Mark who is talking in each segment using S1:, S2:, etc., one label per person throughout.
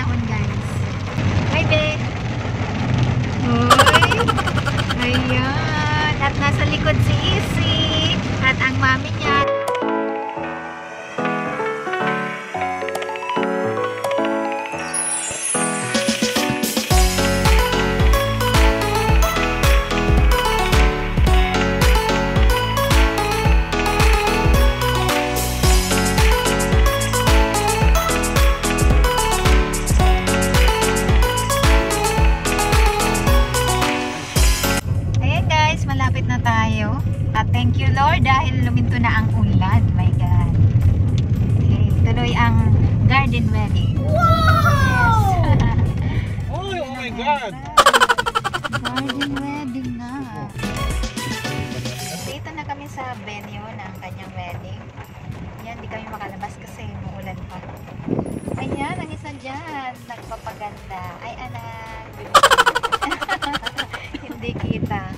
S1: dahon guys. Bye be. Hoy. Ayan. At nasa likod si Isi. At ang mami niya. Thank you Lord dahil luminto na ang ulan. My God. Okay, tuloy ang garden wedding.
S2: Wow! Yes. Oh my God!
S1: Garden wedding na. Dito na kami sa venue ng kanyang wedding. Yan, di kami makalabas kasi muulan pa. Ayan, ang isa dyan. Nagpapaganda. Ay, anak. Hindi kita.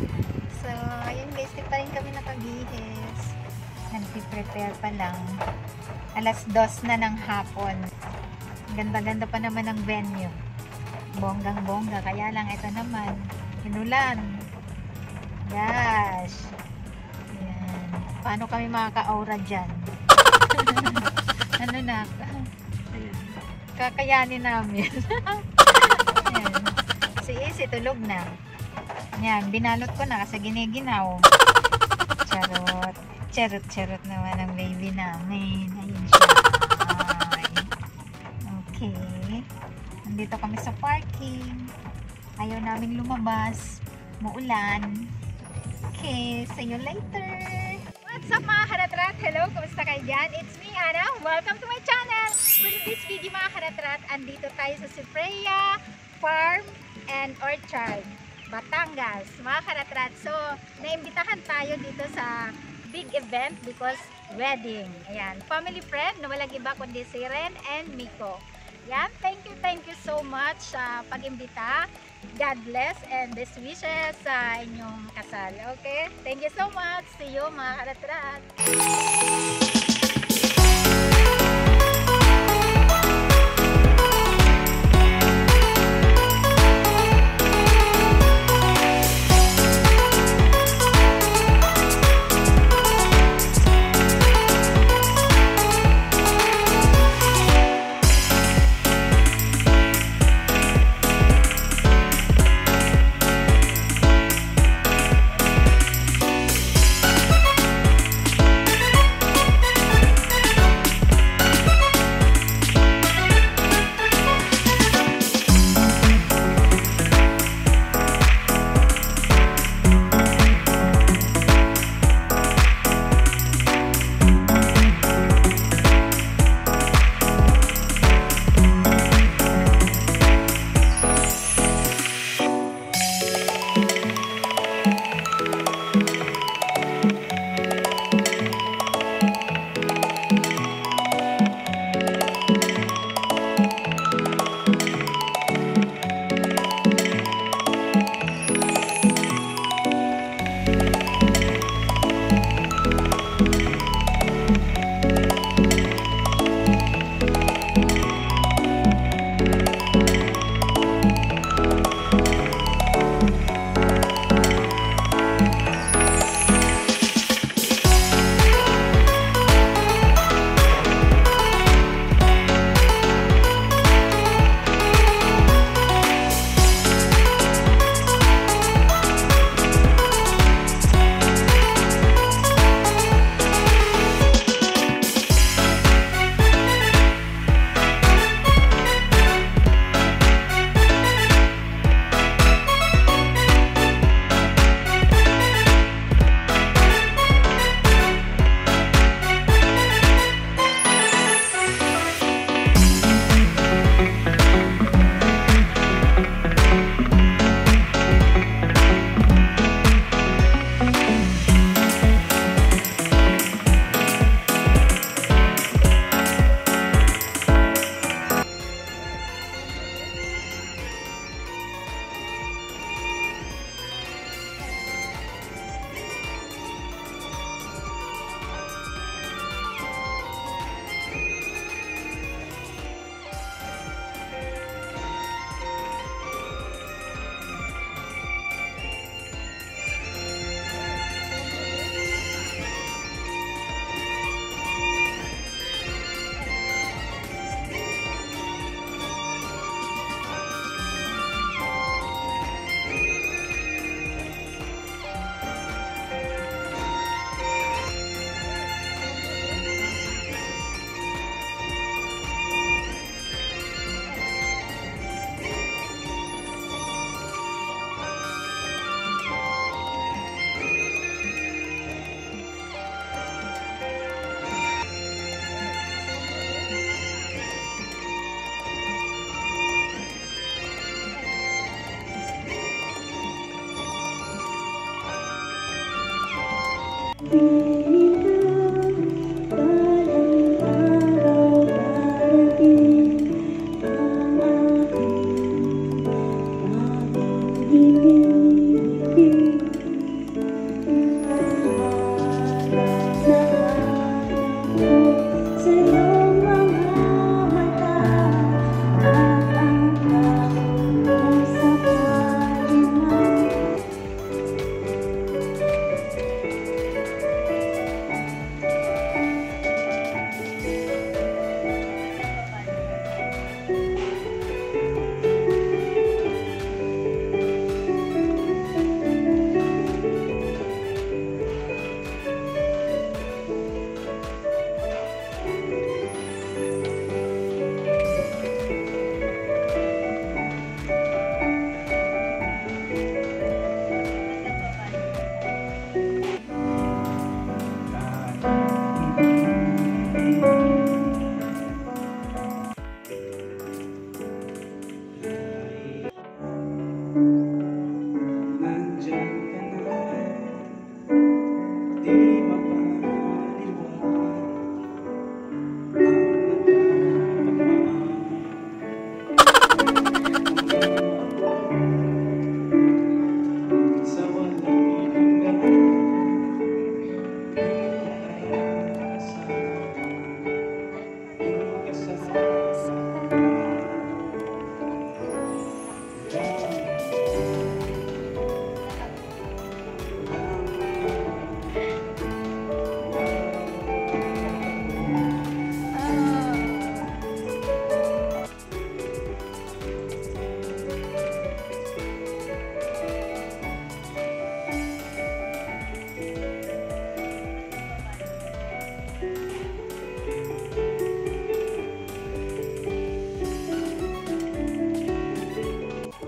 S1: So, ayun guys, di pa rin kami nakagihis. Nagpi-prepare pa lang. Alas 2 na ng hapon. Ganda-ganda pa naman ang venue. Bonggang-bongga. Kaya lang, ito naman. Inulan. Gosh. Ayan. Paano kami makaka-aura dyan? Ano na? Kakayanin namin. Ayan. Si Isi tulog na. Yan, binalot ko na kasi giniginaw. Charot. Charot-charot naman ang baby namin. Ayun siya. Ay. Okay. Nandito kami sa parking. Ayaw naming lumabas. Muulan. Okay, see you later. What's up mga karatrat? Hello, kumusta kayo dyan? It's me, Ana. Welcome to my channel. For this video mga karatrat, andito tayo sa Cyprea Farm and Orchard, Batangas, mga karatrat. So, naimbitahan tayo dito sa big event because wedding. Ayan, family friend na walang iba kundi si Ren and Miko. Yan, thank you so much sa pag-imbita. God bless and best wishes sa inyong kasal. Okay? Thank you so much. See you mga karatrat.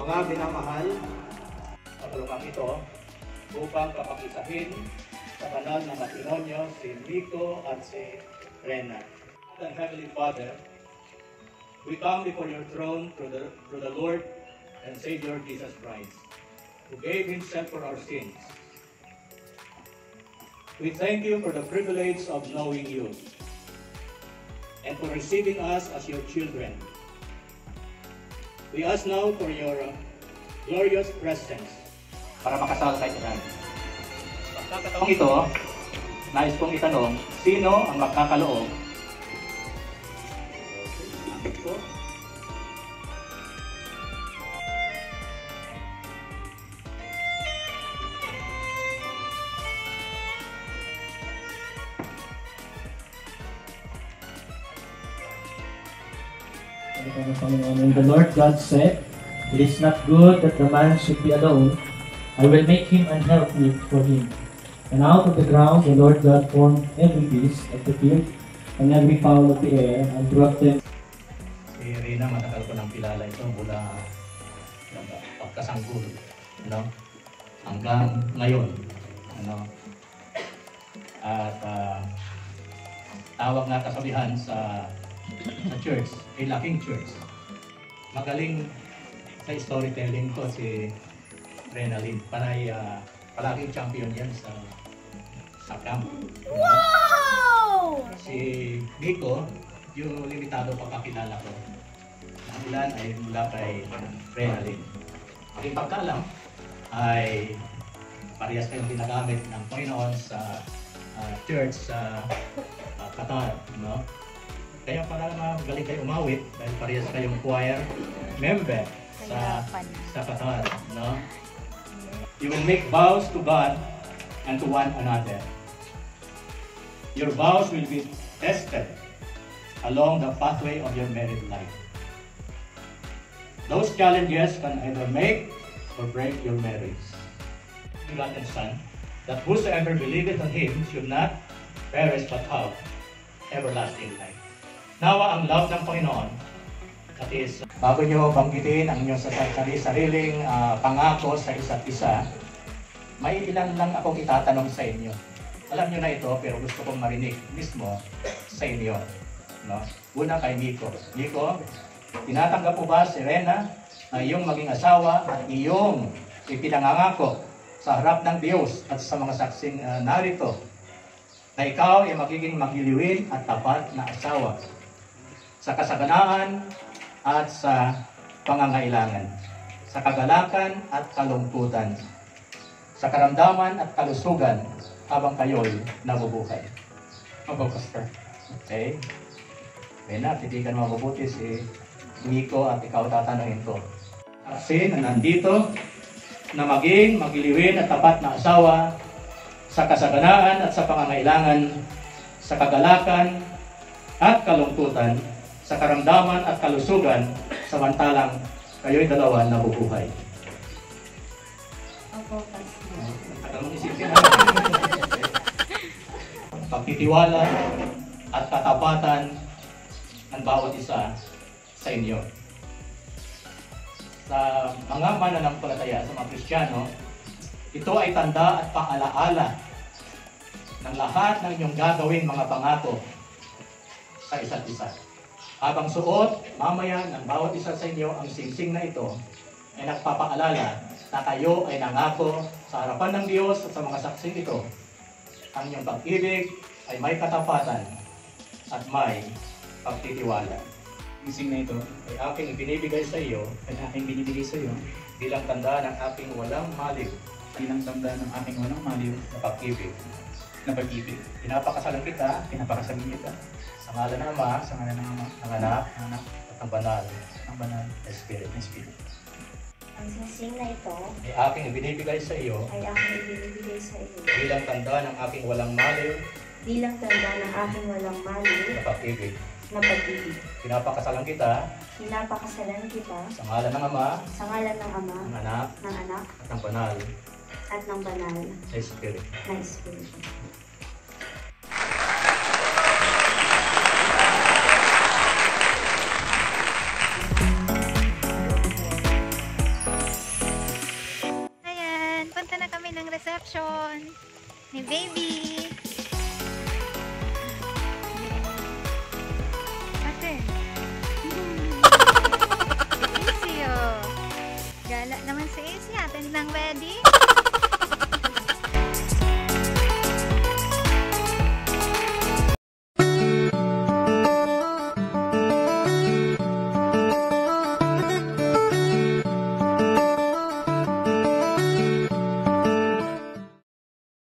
S3: Mga minamahal, katulungan ito upang kapakisahin sa banal na matrimonyo si Nico at si Rena. And Heavenly Father, we come before your throne through the Lord and Savior Jesus Christ, who gave himself for our sins. We thank you for the privilege of knowing you and for receiving us as your children. We ask now for your glorious presence para makasal kayo na. Sa pagkakataong ito, nais kong itanong, sino ang magkakaloob?
S4: And the Lord God said, "It is not good that the man should be alone. I will make him an helpmeet for him." And out of the ground the Lord God formed every beast of the field and every fowl of the air, and brought them.
S3: Si Rina, matagal ko nang kilala ito mula pagkasanggol, hanggang ngayon. At tawag na kasabihan sa church, ay laking church. Magaling sa storytelling ko si Renalyn. Palaging champion yan sa camp.
S1: Wow!
S3: Si Nico, yung limitado pagkakilala ko. Ang ilan ay mula kay Renalyn. Aking pagkalam ay parehas kayong ginagamit ng Panginoon sa church sa Qatar. Kaya para magaling kayo umawit dahil parehas kayong choir member sa Qatar. You will make vows to God and to one another. Your vows will be tested along the pathway of your married life. Those challenges can either make or break your marriage. Begotten Son, that whosoever believeth on him should not perish but have everlasting life. Nawa ang love ng Panginoon, that is, bago nyo banggitin ang inyong sariling pangako sa isa't isa, may ilan lang akong itatanong sa inyo. Alam nyo na ito, pero gusto kong marinig mismo sa inyo. Una kay Nico. Nico, tinatanggap po ba si Rena na iyong maging asawa at iyong ipinangangako sa harap ng Diyos at sa mga saksing narito na ikaw ay magiging magiliwin at tapat na asawa sa kasaganaan at sa pangangailangan, sa kagalakan at kalungkutan, sa karamdaman at kalusugan habang kayo'y nabubuhay? Opo, Pastor. Okay. Rena, titigan mo mabuti si Nico at ikaw tatanungin ko. Kasi na nandito na maging magiliwin at tapat na asawa sa kasaganaan at sa pangangailangan, sa kagalakan at kalungkutan, sa karamdaman at kalusugan, samantalang kayo'y dalawa nabubuhay.
S1: Opo, Pastor.
S3: At ang isipin na pagtitiwala at katapatan ng bawat isa sa inyo. Sa mga mananampalataya, sa mga Kristiyano, ito ay tanda at paalaala ng lahat ng inyong gagawin mga pangako sa isa't isa. Habang suot, mamaya ng bawat isa sa inyo ang singsing na ito, ay nagpapaalala na kayo ay nangako sa harapan ng Diyos at sa mga saksing ito. Ang inyong pag-ibig ay may katapatan at may pagtitiwala.
S4: Singsing na ito
S3: Ay aking ibinibigay sa iyo
S4: ay aking binibigay sa iyo
S3: bilang tanda ng aking walang maliw
S4: bilang tanda ng aking walang maliw
S3: na pag-ibig.
S4: na pag-ibig.
S3: Pinapakasalan kita
S4: Pinapakasalan kita
S3: sa ngalan ng Ama,
S4: sa ngalan ng Ama,
S3: ng Anak,
S4: ng Anak,
S3: at ng Banal
S4: ng Banal
S3: na Espiritu.
S4: na Espiritu.
S5: Ang singsing na ito
S3: Ay aking ibinibigay sa iyo
S5: ay aking ibinibigay sa iyo
S3: bilang tanda ng aking walang maliw
S5: bilang tanda ng aking walang maliw
S3: na pag-ibig.
S5: na pag-ibig.
S3: Pinapakasalan kita
S5: Pinapakasalan kita
S3: sa ngalan ng Ama,
S5: sa ngalan ng Ama,
S3: ng Anak,
S5: ng Anak,
S3: at ng Banal
S5: at ng Banal
S3: na Espiritu.
S5: na Espiritu.
S1: ni baby. Ate. Si Easy, oh. Gala naman si Easy. Attend ng wedding.